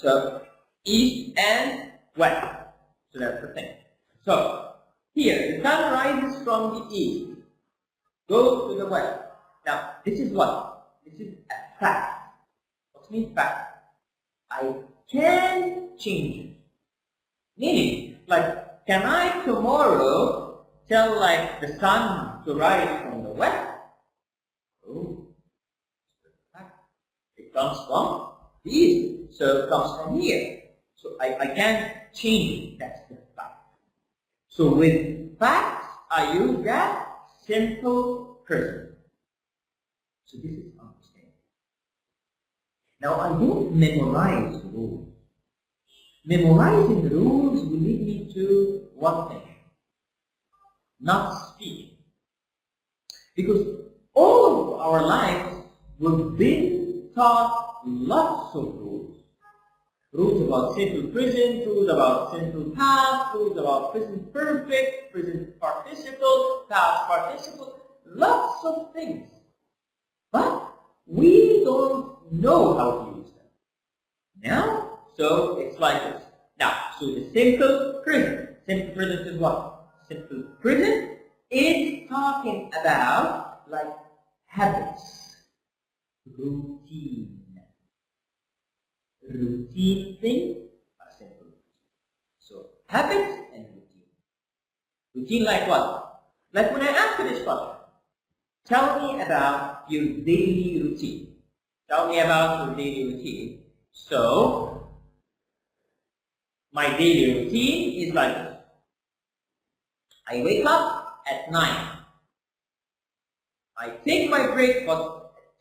So east and west. So that's the thing. So here the sun rises from the east, goes to the west. Now this is what? This is a fact. What means fact? I can change it. Meaning, like, can I tomorrow tell like the sun to rise from the west? Oh, it comes from the east, so it comes from here. So I can't change it. That's the fact. So with facts, I use that simple present. So this is understanding. Now I don't memorize rules. Memorizing the rules will lead me to one thing: not speaking. Because all of our lives we've been taught lots of rules. Rules about simple present, rules about simple past, rules about present perfect, present participle, past participle, lots of things. But we don't know how to use them. Now, so it's like this. Now, so the simple present is what? Simple present is talking about like habits, routine things are simple. So habits and routine. Routine like what? Like when I ask you this question, tell me about your daily routine. Tell me about your daily routine. So my daily routine is like this. I wake up at 9. I take my breakfast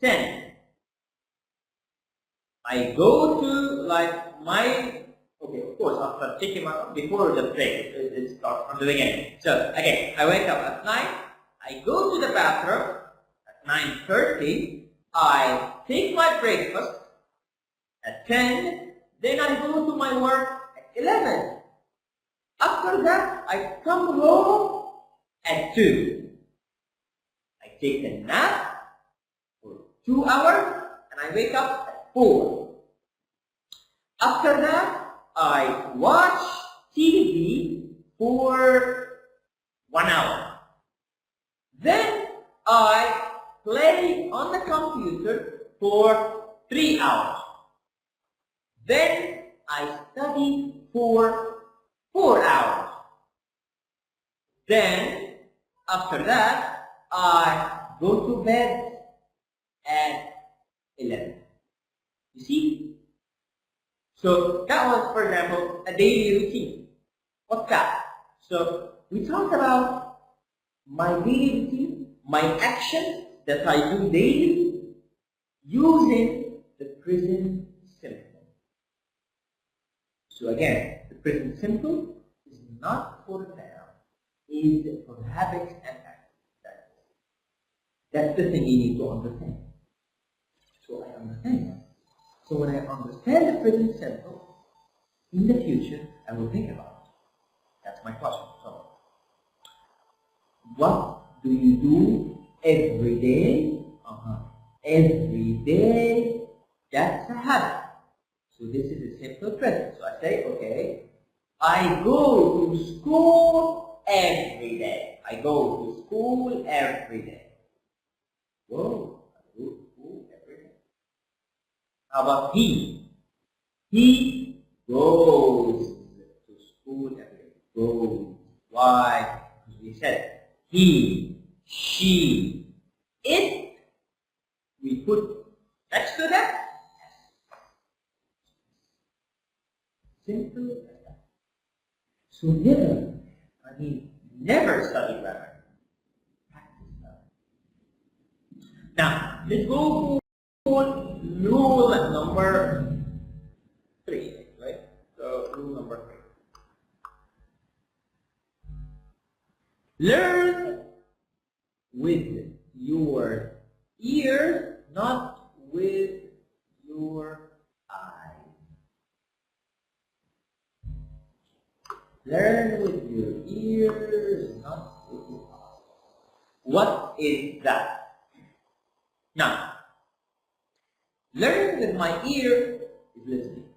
at 10. I go to like my, okay, of course, after taking my, before the break, it starts from the beginning. So, again, I wake up at 9, I go to the bathroom at 9:30, I take my breakfast at 10, then I go to my work at 11. After that, I come home at 2. I take a nap for 2 hours, and I wake up at 4. After that, I watch TV for 1 hour. Then I play on the computer for 3 hours. Then I study for 4 hours. Then, after that, I go to bed at 11. You see? So that was, for example, a daily routine. What's that? So we talked about my daily routine, my action that I do daily using the present simple. So again, the present simple is not for the noun, is for habits and actions. That's the thing you need to understand. So I understand that. So when I understand the present simple, in the future I will think about it. That's my question. So, what do you do every day? Every day, that's a habit. So this is a simple present. So I say, okay, I go to school every day. I go to school every day. Whoa, I go to school every day. How about he? He goes to school every day. Goes. Why? Because we said he, she, it. We put next to that. Simple as that. So never study grammar. Practice grammar. Now, let's go for rule number 3, right? So, rule number 3. Learn with your ears, not with your eyes. Learn with your ears, not with your eyes. What is that? Now, learn with my ear is listening.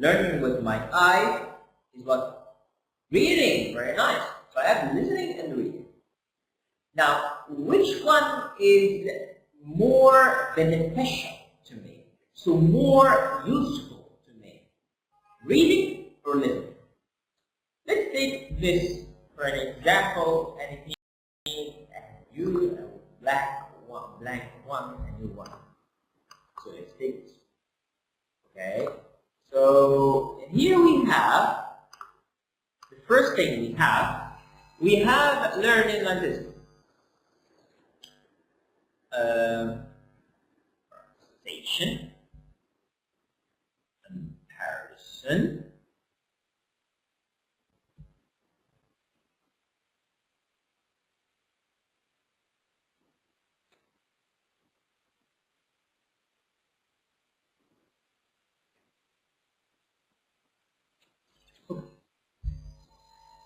Learning with my eye is what? Reading. Very nice. So I have listening and reading. Now, which one is more beneficial to me? So more useful to me? Reading or listening? Let's take this for an example, anything, and you, a blank one, and you one. So let's take this. Okay. So here we have the first thing we have learning like this. Station, comparison,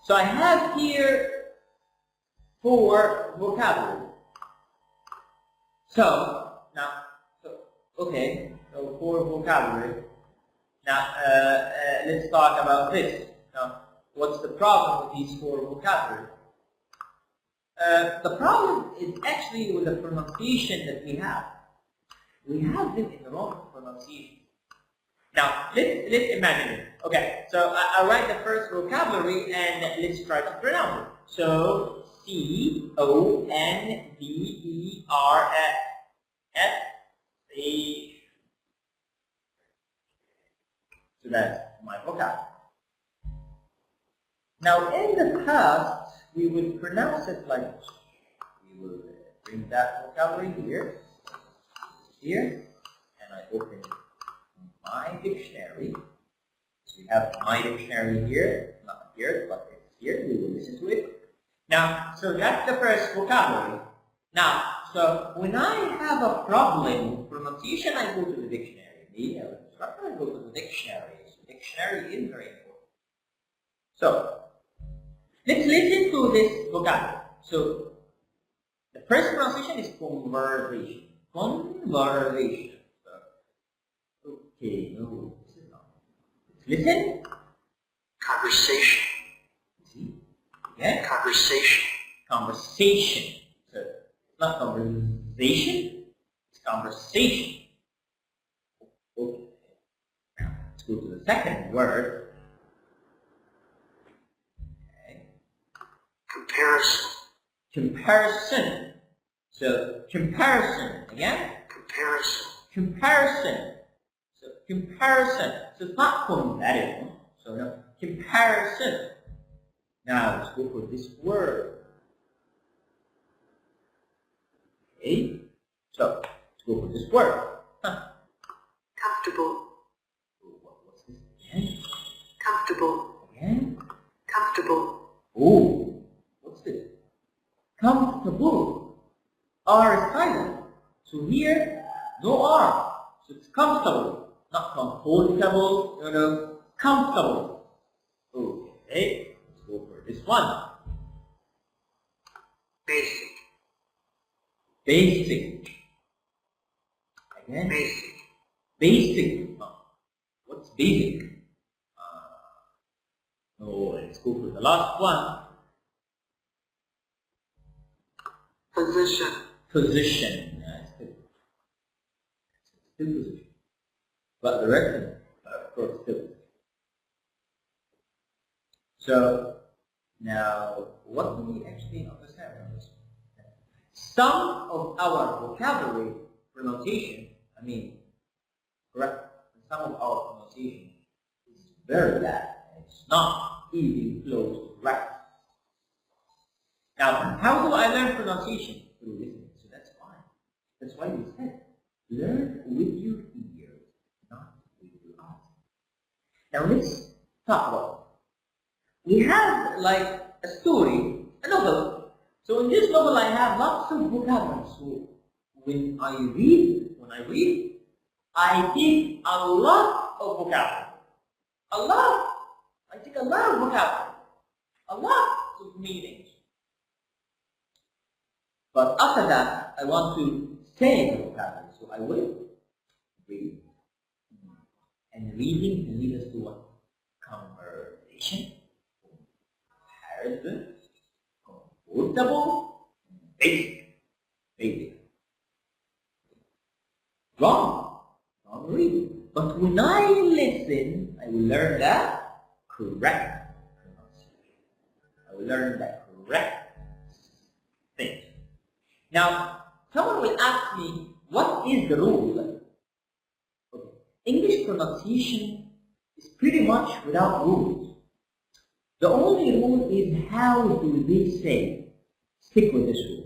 so I have here 4 vocabulary. So now, okay, so 4 vocabulary. Now let's talk about this. Now, what's the problem with these 4 vocabulary? The problem is actually with the pronunciation that we have. We have them in the wrong pronunciation. Now, let's imagine it. Okay, so I'll write the first vocabulary and let's try to pronounce it. So, C-O-N-V-E-R-S-A. So that's my vocabulary. Now, in the past, we would pronounce it like this. We will bring that vocabulary here, and I open my dictionary. So we have my dictionary here, not here, but it's here. We will listen to it. Now, so that's the first vocabulary. Now, so when I have a problem with pronunciation, I go to the dictionary. I go to the dictionary. So dictionary is very important. So let's listen to this vocabulary. So the first pronunciation is conversation. Conversation. Okay, no, this is not. Listen. Conversation. See? Again. Conversation. Conversation. So it's not conversation, it's conversation. Okay. Now let's go to the second word. Okay. Comparison. Comparison. So comparison. Again. Comparison. Comparison. So comparison. So it's not comparison. So no. Comparison. Now let's go for this word. Okay. So let's go for this word. Comfortable. What's this again? Comfortable. Again? Comfortable. Oh, what's this? Comfortable. R is silent. So here, no R. So it's comfortable. Not comfortable, no. Comfortable. Okay, let's go for this one. Basic. Basic. Again? Basic. Basic. What's basic? No, let's go for the last one. Position. Position. Yeah, it's still position. But the rest of course, still position. So, now, what do we actually understand from this? Some of our vocabulary pronunciation, correct, some of our pronunciation is very bad. It's not even close to right. Now, how do I learn pronunciation? Through listening. So that's fine. That's why we said, learn with your ears, not with your eyes. Now let's talk about it. We have like a story, a novel. So in this novel I have lots of vocabulary. So when I read, I take a lot of vocabulary. A lot. I take a lot of vocabulary. A lot of meanings. But after that, I want to say the vocabulary. So I will read And reading can lead us to what? Conversation, comparison, comfortable, basic. Basic. Wrong. Wrong reading. But when I listen, I will learn the correct pronunciation. I will learn the correct thing. Now, someone will ask me, what is the rule? Okay. English pronunciation is pretty much without rules. The only rule is how do they say. Stick with this rule.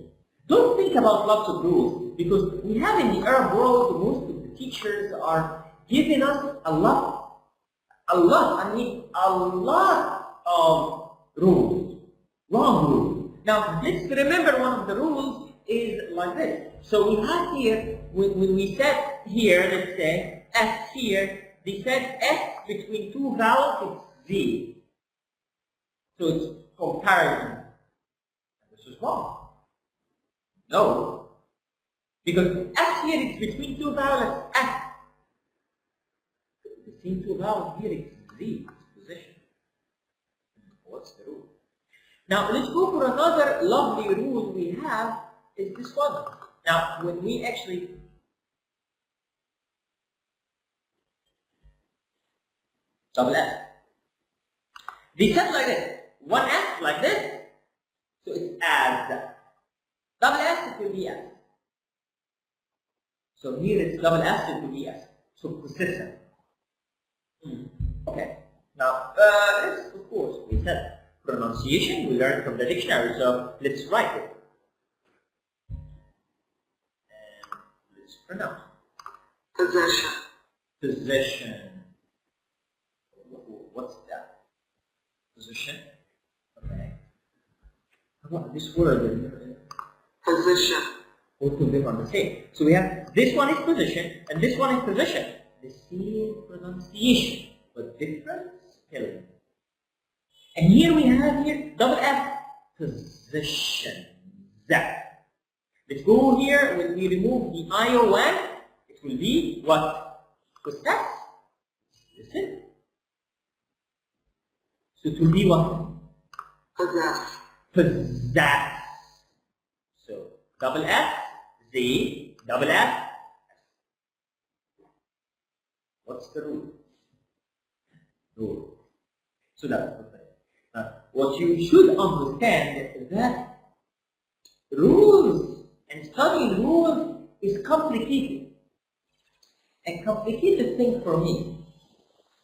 Don't think about lots of rules, because we have in the Arab world, most of the teachers are giving us a lot of rules, wrong rules. Now, let's remember one of the rules is like this. So we have here, when we set here, let's say, S here, they said S between two vowels, it's Z. So it's comparison. This is wrong. No. Because S here is between two vowels, it's S. Between two vowels here, it's Z, it's position. What's the rule? Now, let's go for another lovely rule we have, is this one. Now, when we actually double S. They said like this, one S like this, so it's as. Double S, it will be S. So here it's double S, it will be S. So persistent. Okay. Now, let's, of course, we said pronunciation, we learned from the dictionary, so let's write it. And let's pronounce. Possession. Possession. What's that? Position. Okay. How about this word? Position. Both of them are the same. So we have this one is position and this one is position. The same pronunciation but different spelling. And here we have here double F. Position. That. Let's go here. When we remove the ION, it will be what? Possess. Listen. So it will be what? Possess. Possess. So double F, Z, double F. What's the rule? Rule. So that's the thing. Now, what you should understand is that rules and studying rules is complicated. A complicated thing for me.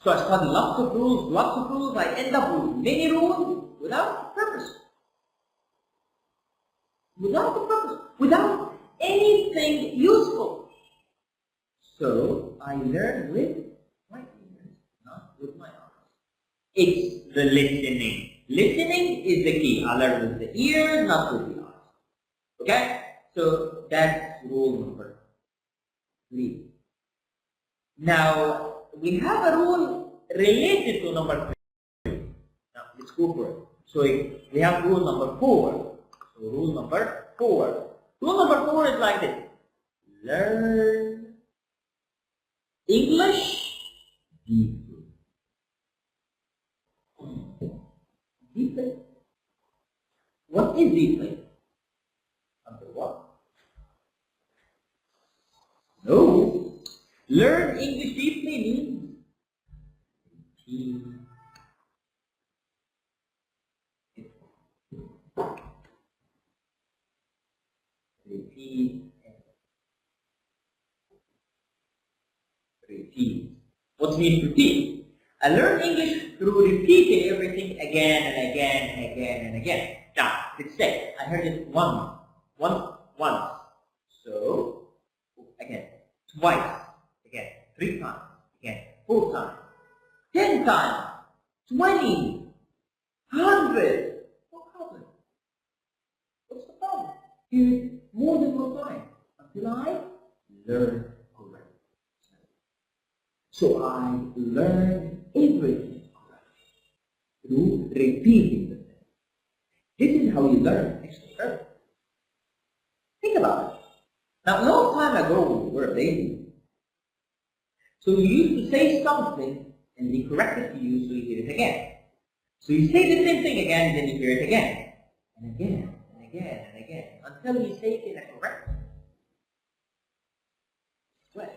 So I study lots of rules, I end up with many rules without purpose. Without a purpose, without anything useful. So I learn with my ears, not with my eyes. It's the listening. Listening is the key. I learn with the ears, not with the eyes. Okay? So that's rule number 3. Now, we have a rule related to number 3. Now, let's go for it. So, we have rule number 4. So, rule number 4. Rule number 4 is like this. Learn English deeply. Deeply? What is deeply? Under what? No. Learn English deeply means repeat, repeat. What means repeat? I learn English through repeating everything again and again and again and again. Now, let's say I heard it once. So, again, twice, again, 3 times, again, 4 times, 10 times, 20, 100. No problem. What's the problem? Hear it more than 1 time until I learn correctly. So I learn everything correctly through repeating the thing. This is how you learn extra. Think about it. Now, a long time ago, we were a baby. So you used to say something and they correct it to you so you hear it again. So you say the same thing again, then you hear it again. And again, and again, and again. Until you say it in a correct way.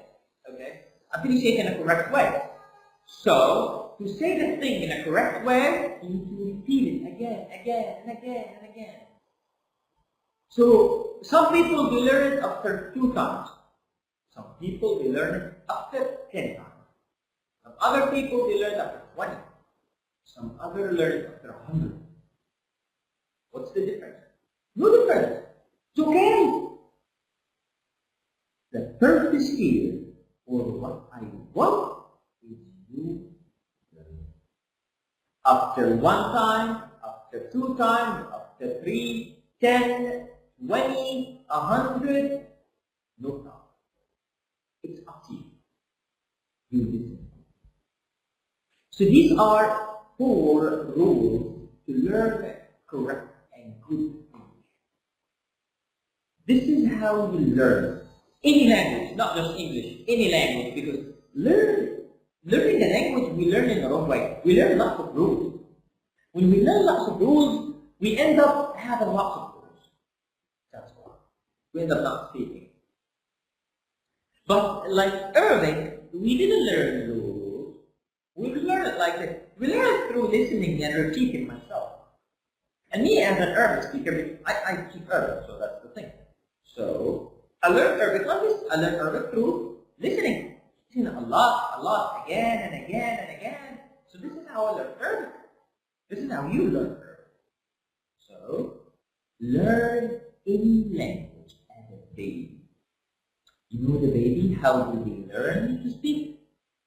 Okay? Until you say it in a correct way. So, to say the thing in a correct way, you need to repeat it again, again, and again, and again. So, some people will learn it after 2 times. Some people will learn it after 10 times. Some other people will learn it after 20. Some other learn it after 100. What's the difference? No difference. It's okay. The purpose here, or what I want, is you learn. After 1 time, after 2 times, after 3, 10, 20, 100, no problem. It's up to you. You listen. So these are 4 rules to learn correct and good English. This is how you learn any language, not just English, any language, because learning the language we learn in the wrong way. We learn lots of rules. When we learn lots of rules, we end up having lots of rules. That's why. We end up not speaking. But like Arabic, we didn't learn rules. We learned it like this. We learned it through listening and repeating myself. And me as an Arabic speaker, I speak Arabic, so that's the thing. So I learned Arabic like this. I learned Arabic through listening. Listening a lot, again and again and again. So this is how I learned Arabic. This is how you learn Arabic. So learn any language as a baby. You know the baby, how do they learn to speak?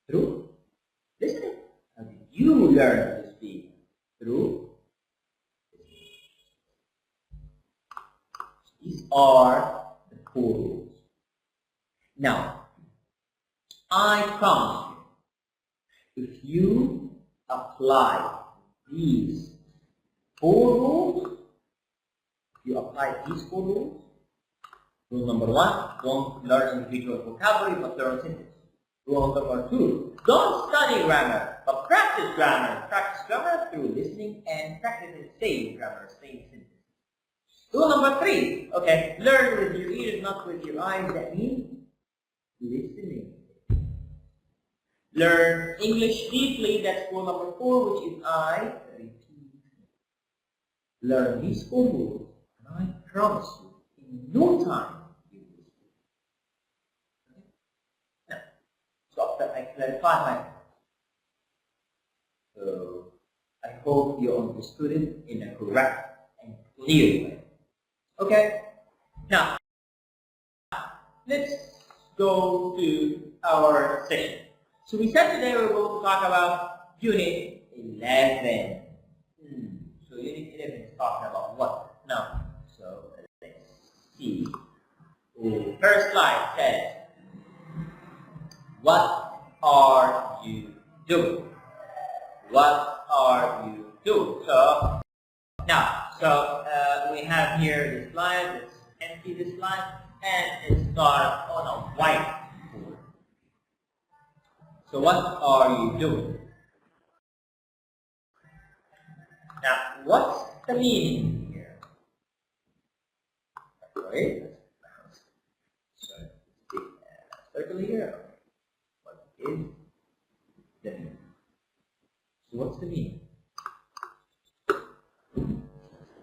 Through listening. How did you learn to speak? Through listening. These are the 4 rules. Now, I promise you, if you apply these 4 rules, rule number 1, don't learn individual vocabulary but learn sentence. Rule number 2, don't study grammar but practice grammar. Practice grammar through listening and practicing saying grammar, saying sentences. Rule number 3, okay, learn with your ears, not with your eyes. That means listening. Learn English deeply. That's rule number 4, which is I repeat. Learn these 4 rules, and I promise you, in no time, you will speak. Okay? Now, so after I clarify my point, so I hope you understood it in a correct and clear way. Okay? Now, let's go to our session. So we said today we're going to talk about Unit 11. So Unit 11 is talking about what? Now, so let's see. The first slide says, what are you doing? What are you doing? So, now, we have here the slide. Let's empty the slide and it starts on a white board. So what are you doing? Now, what's the meaning here? Right? So, circle here. What is the meaning? So what's the meaning?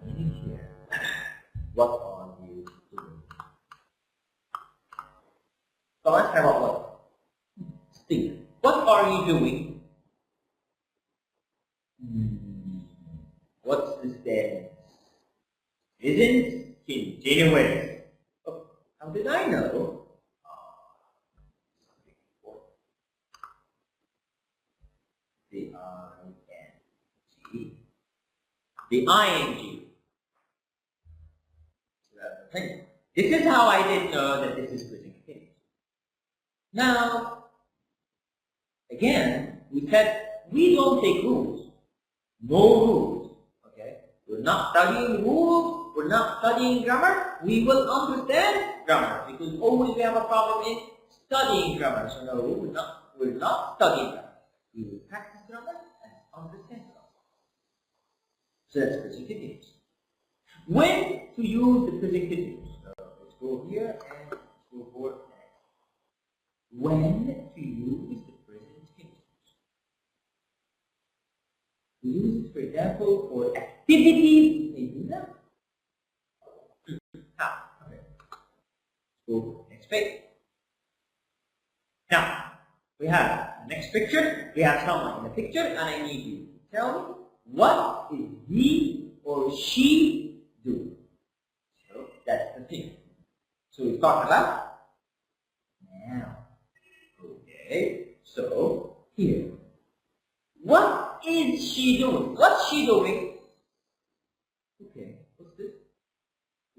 Meaning here. What are you doing? So let's have a look. Think. What are you doing? What's the sentence? Isn't continuous. Oh, how did I know? The ing. The ing. This is how I did know that this is present continuous. Now, again, we said we don't take rules. No rules. Okay? We're not studying rules. We're not studying grammar. We will understand grammar because always we have a problem in studying grammar. So no, will not study grammar. We will practice grammar and understand grammar. So that's present continuous. When to use the present continuous? Let's go here and let's go for next. When to use the present continuous? We use it, for example, for activities they do now. How? Okay. So next page. Now we have the next picture. We have someone in the picture, and I need you to tell me what is he or she doing. So that's the thing. So we talk about now. Okay. So here, what is she doing? What's she doing? Okay. What's this?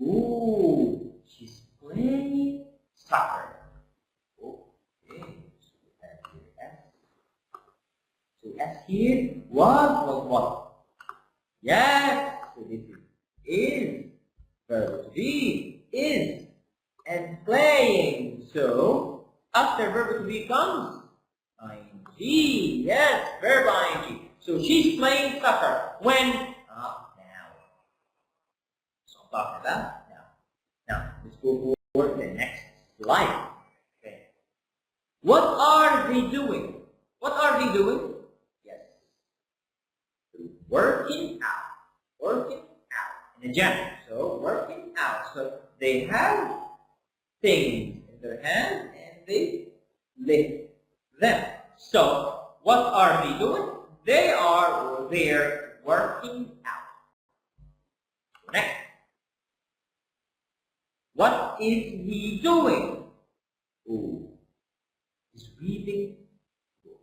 Ooh, she's playing soccer. Okay. So S here was what? Yes. So this is verb to be is and playing. So after verb to be comes ing. Yes, verb ing. So she's playing soccer. When? Now. So I'm talking about now. Now let's go for the next slide. Okay. What are they doing? What are they doing? Yes. Working out. Working out in the gym. So working out. So they have things in their hands and they lift them. So what are they doing? They're working out. Next. What is he doing? Oh, he's reading book.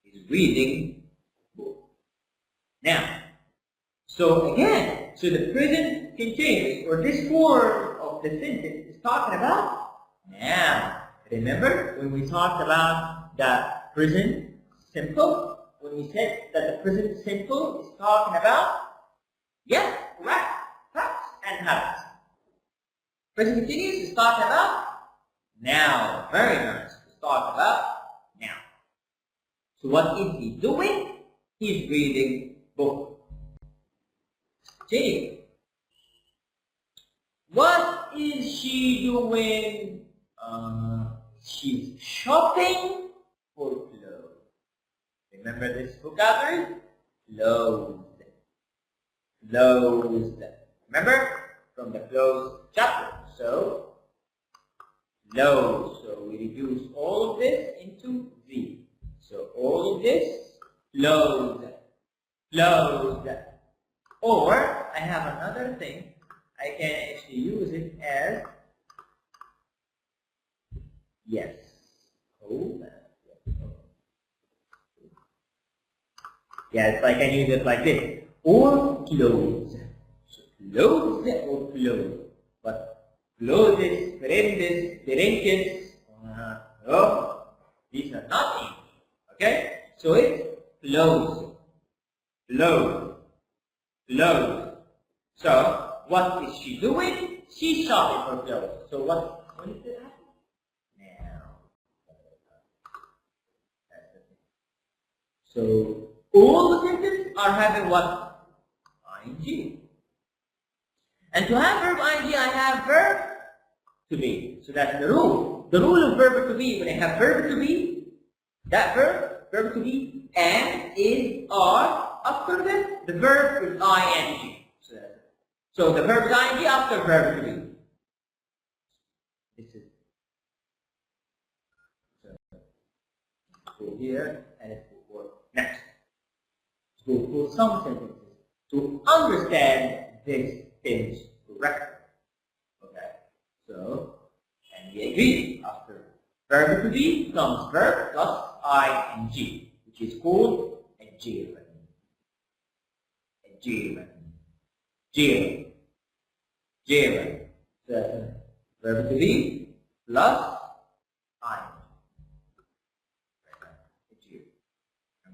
He's reading book. Now, so again, so the present continuous or this form of the sentence is talking about now. Remember when we talked about the present simple? When we said that the present simple is talking about, yes, correct, facts and habits. Present continuous is talking about now. Very nice. It's talking about now. So what is he doing? He's reading book. Continue. What is she doing? She's shopping for clothes. Remember this vocabulary? Clothes. Clothes. Remember? From the clothes chapter. So, clothes. So we reduce all of this into Z. So all of this, clothes. Clothes. Or, I have another thing. I can actually use it as yes. Hold on. Yes, I can use it like this. Or clothes. So clothes or clothes. But clothes, prendes, trinkets, no, these are not easy. Okay? So it's clothes. Clothes. Clothes. So, what is she doing? She's shopping for clothes. So when is it happening? Now. That's the thing. So all the sentences are having what? Ing. And to have verb ing, I have verb to be. So that's the rule. The rule of verb to be, when I have verb to be, that verb to be, and is, are, after them, the verb is ing. So the verb is ing after verb to be. This is. So go here and let's go for next. Let's go for some sentences to understand this things correctly. Okay. So, and we agree after verb to be comes verb plus ing, which is called a gerund. A gerund. Gerund. Gerund. So, verb to be plus ing. A gerund.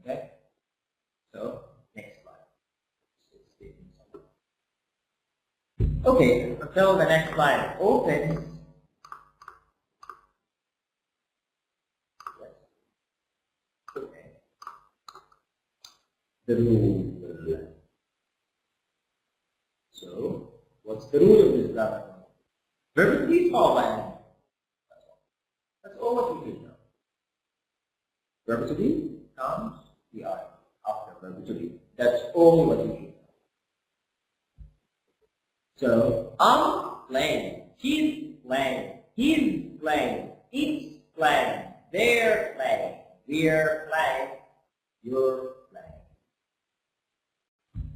Okay? So, next slide. Okay, until the next slide opens. the rule. So, what's the rule of this grammar? Verb to be is followed by an ing. That's all what we do now. Verb to be comes the I after verb to be. That's all what we do. So, I'm playing, she's playing, he's playing, it's playing, they're playing, we're playing, you're playing.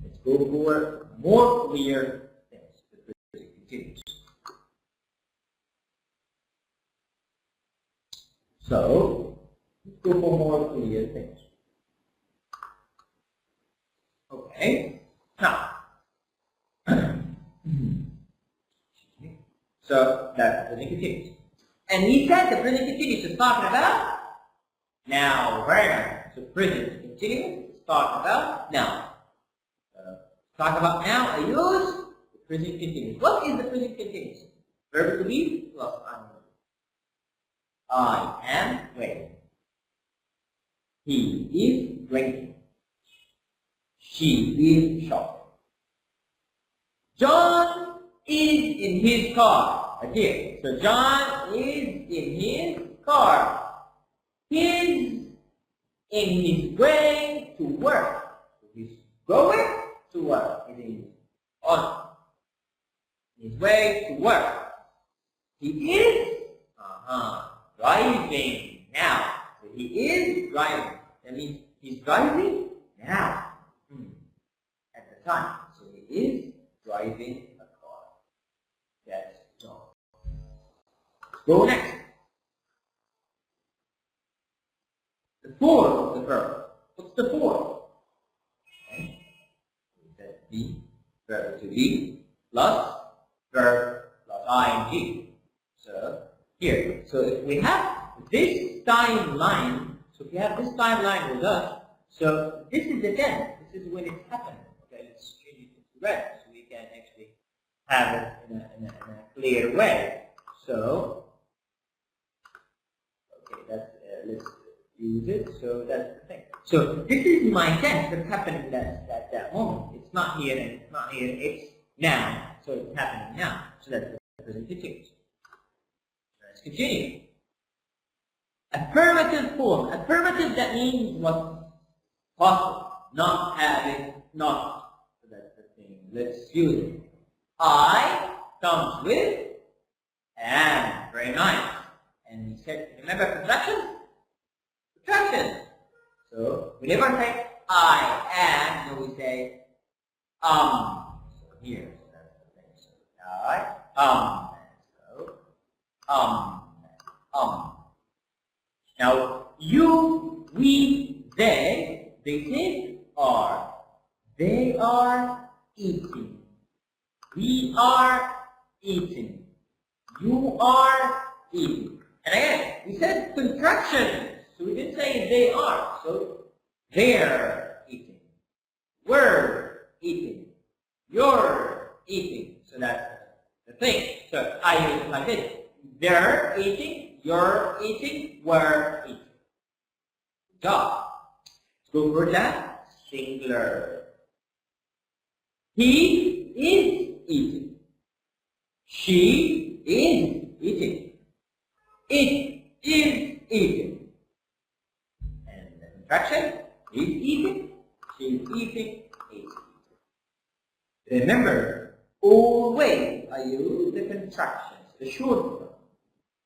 Let's go for more clear things. The present continuous. So, let's go for more clear things. Okay, now, so that's the present continuous. And we said the present continuous is talking about now, very nice. So present continuous is talking about now. Talk about now, I use the present continuous. What is the present continuous? Verb to be plus I am waiting. He is drinking. She is shopping. John is in his car. Okay, so John is in his car. He's in his way to work. So he's going to work. He's on his way to work. He is driving now. So he is driving. That means he's driving now. At the time. So he is driving a car. That's John. Go next. The form of the verb. What's the form? Okay. That's be, verb to be, plus verb plus ing. So here. So if we have this timeline, so if you have this timeline with us, so this is the tense. This is when it's happening. Okay, let's change it to red so we can actually have it in a clear way. So, okay, that's let's use it. So that's the thing. So this is my tense that's happening at that moment. It's not here and it's not here. It's now. So it's happening now. So that's the present continuous. Let's continue. Affirmative form. Affirmative, that means what's possible. Not having, not. So that's the thing. Let's use it. I comes with am. Very nice. And we said, remember contraction? Contraction. So we never say I am, no, we say So here, so that's the thing. So I so Now you, we, they say are. They are eating. We are eating. You are eating. And again, we said contraction. So we didn't say they are. So they're eating. We're eating. You're eating. So that's the thing. So I use it like this. They're eating. You're eating. We're eating. Good job. Let's go for that. Singular. He is eating. She is eating. It is eating. And the contraction is eating. She is eating. Is eating. Remember, always I use the contractions, the short form.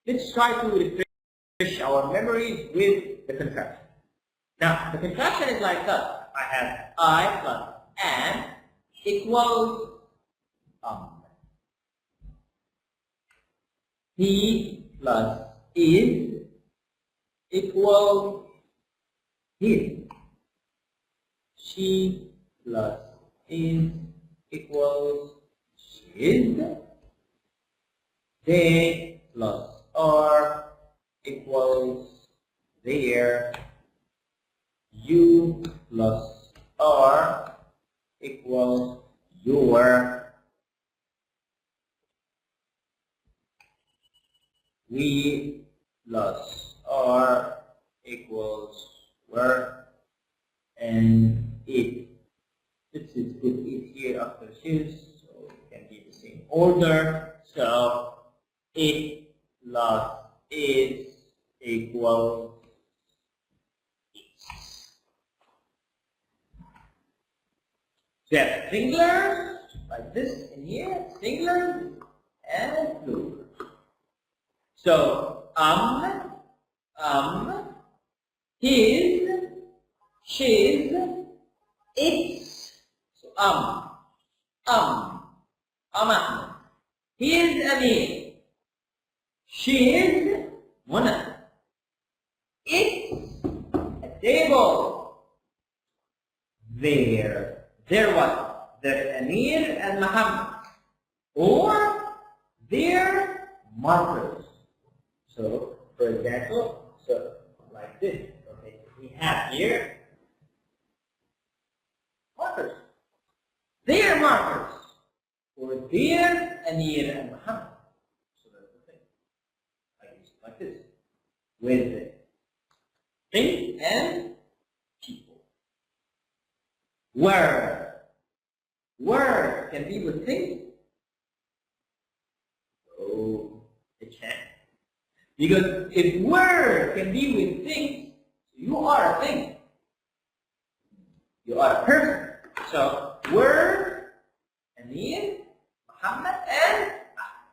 Let's try to refresh our memories with the contraction. Now, the contraction is like this. I have I plus am equals he plus is equals his. She plus is equals his. They plus are equals their. You plus are equals your. We plus are equals were. And it. Let's put it here after shoes, so it can be the same order. So it plus is equals is. So you have singular like this in here, singular and plural. So his, she's, its. So Ahmed. His Amir. She's Mona. It's a table. There what? There's Amir and Muhammad. Or their markers. So, for example, so like this. Okay, we have here markers. Their markers. Or their Amir and Muhammad. So that's the thing. I use it like this. With thing and people. Where can be with things? Oh, it can't. Because if word can be with things, you are a thing. You are a person. So word, Amir, Muhammad, and Ahmed.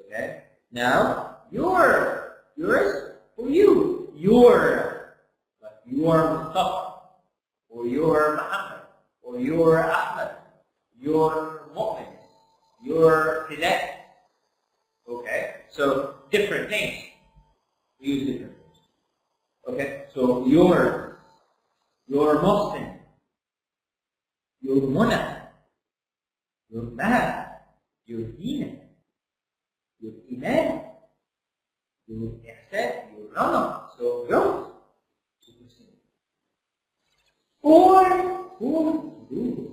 Okay? Now, yours for you. Your Mustafa, or your Muhammad, or your Ahmed, your Mu'min, your Cadet. Okay? So, different things. We use different things. Okay? So, your Muslim, your Muna, your Mahab, your Dina, your Iman, your Ihsan, your Rana. So, yours. Or, who do